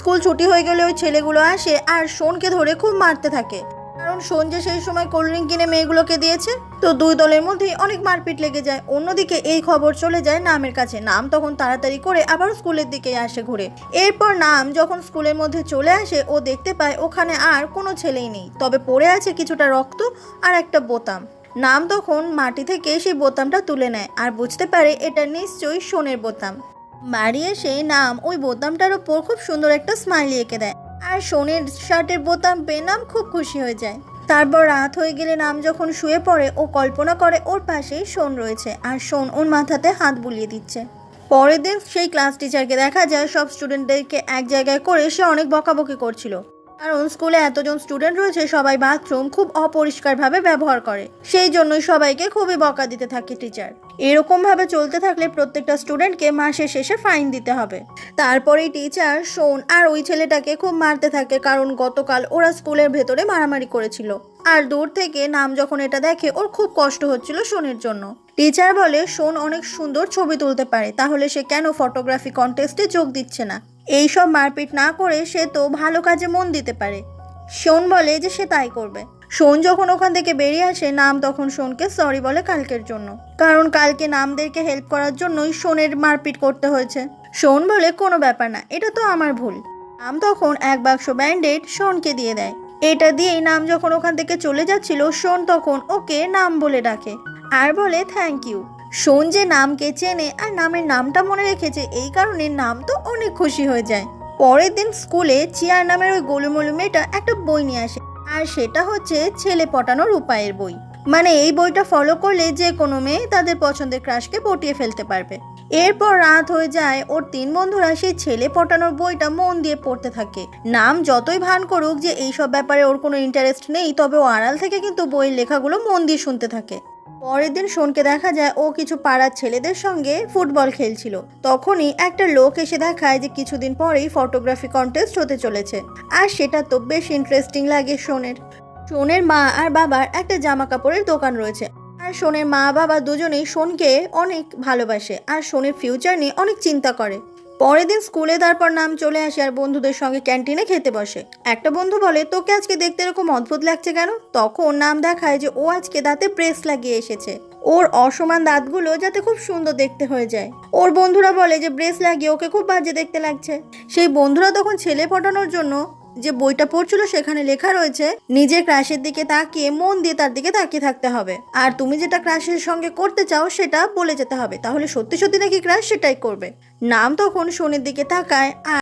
School ছুটি হয়ে গেলে ওই ছেলেগুলো আসে আর শোনকে ধরে খুব মারতে থাকে, কারণ শোন যে সেই সময় কোল্ড ড্রিঙ্ক কিনে মেয়েগুলোকে দিয়েছে। তো দুই দলের মধ্যেই অনেক মারপিট লেগে যায়। অন্যদিকে এই খবর চলে যায় নামের কাছে। নাম তখন তাড়াতাড়ি করে আবার স্কুলের দিকে আসে ঘুরে। এরপর নাম যখন স্কুলের মধ্যে চলে আসে, ও দেখতে পায় ওখানে আর কোনো ছেলেই নেই, তবে পড়ে আছে কিছুটা রক্ত আর একটা বোতাম। নাম তখন মাটি থেকে সেই বোতামটা তুলে নেয় আর বুঝতে পারে এটা নিশ্চয়ই শোনের বোতাম। বাড়ি এসে নাম ওই বোতামটার ওপর খুব সুন্দর একটা স্মাইলি এঁকে দেয়, আর শোনের শার্টের বোতাম পেয়ে নাম খুব খুশি হয়ে যায়। তারপর রাত হয়ে গেলে নাম যখন শুয়ে পড়ে, ও কল্পনা করে ওর পাশেই শোন রয়েছে আর শোন ওর মাথাতে হাত বুলিয়ে দিচ্ছে। পরের দিন সেই ক্লাস টিচারকে দেখা যায় সব স্টুডেন্টদেরকে এক জায়গায় করে সে অনেক বকাবকি করছিল, কারণ স্কুলে এতজন স্টুডেন্ট রয়েছে, সবাই বাথরুম খুব অপরিষ্কারভাবে ব্যবহার করে, সেই জন্যই সবাইকে খুবই বকা দিতে থাকে টিচার। এরকম ভাবে চলতে থাকলে প্রত্যেকটা স্টুডেন্টকে মাসের শেষে ফাইন দিতে হবে। তারপরেই টিচার শোন আর ওই ছেলেটাকে খুব মারতে থাকে, কারণ গতকাল ওরা স্কুলের ভেতরে মারামারি করেছিল। আর দূর থেকে নাম যখন এটা দেখে ওর খুব কষ্ট হচ্ছিল শোনের জন্য। টিচার বলে শোন অনেক সুন্দর ছবি তুলতে পারে, তাহলে সে কেন ফটোগ্রাফি কন্টেস্টে যোগ দিচ্ছে না? এইসব মারপিট না করে সে তো ভালো কাজে মন দিতে পারে। শোন বলে যে সে তাই করবে। শোন যখন ওখান থেকে বেরিয়ে আসে, নাম তখন শোনকে সরি বলে কালকের জন্য, কারণ কালকে নামদেরকে হেল্প করার জন্যই শোনের মারপিট করতে হয়েছে। শোন বলে কোনো ব্যাপার না, এটা তো আমার ভুল। নাম তখন এক বাক্স ব্যান্ডেড শোনকে দিয়ে দেয়। এটা দিয়েই নাম যখন ওখান থেকে চলে যাচ্ছিল, শোন তখন ওকে নাম বলে ডাকে আর বলে থ্যাংক ইউ। শোন যে নামকে চেনে আর নামের নামটা মনে রেখেছে, এই কারণে নাম তো অনেক খুশি হয়ে যায়। পরের দিন স্কুলে চিয়ার নামের ওই গোলুমলু মেয়েটা একটা বই নিয়ে আসে, আর সেটা হচ্ছে ছেলে পটানোর উপায়ের বই। মানে এই বইটা ফলো করলে যে কোনো মেয়ে তাদের পছন্দের ক্রাশকে পটিয়ে ফেলতে পারবে। এরপর রাত হয়ে যায়, ওর তিন বন্ধুরা সেই ছেলে পটানোর বইটা মন দিয়ে পড়তে থাকে। নাম যতই ভান করুক যে এইসব ব্যাপারে ওর কোনো ইন্টারেস্ট নেই, তবে ও আড়াল থেকে কিন্তু বইয়ের লেখাগুলো মন দিয়ে শুনতে থাকে। পরের দিন শোনকে দেখা যায় ও কিছু পাড়ার ছেলেদের সঙ্গে ফুটবল খেলছিল। তখনই একটা লোক এসে দেখায় যে কিছুদিন পরেই ফটোগ্রাফি কন্টেস্ট হতে চলেছে, আর সেটা তো বেশ ইন্টারেস্টিং লাগে শোনের। শোনের মা আর বাবার একটা জামা কাপড়ের দোকান রয়েছে, আর শোনের মা বাবা দুজনেই শোনকে অনেক ভালোবাসে আর শোনের ফিউচার নিয়ে অনেক চিন্তা করে। পরের দিন স্কুলে তারপর নাম চলে আসে আর বন্ধুদের সঙ্গে ক্যান্টিনে খেতে বসে। একটা বন্ধু বলে তোকে আজকে দেখতে এরকম অদ্ভুত লাগছে কেন? তখন নাম দেখায় যে ও আজকে দাঁতে প্রেস লাগিয়ে এসেছে, ওর অসমান দাঁতগুলো যাতে খুব সুন্দর দেখতে হয়ে যায়। ওর বন্ধুরা বলে যে ব্রেস লাগিয়ে ওকে খুব বাজে দেখতে লাগছে। সেই বন্ধুরা তখন ছেলে পটানোর জন্য যে বইটা পড়ছিল সেখানে লেখা রয়েছে নিজের ক্রাশের দিকে তাকিয়ে মন দিয়ে তার দিকে তাকিয়ে থাকতে হবে, আর তুমি যেটা ক্রাশের সঙ্গে করতে চাও সেটা বলে যেতে হবে, তাহলে সত্যি সত্যি নাকি ক্রাশ সেটাই করবে। নাম তখন শোনের দিকে তাকায় আর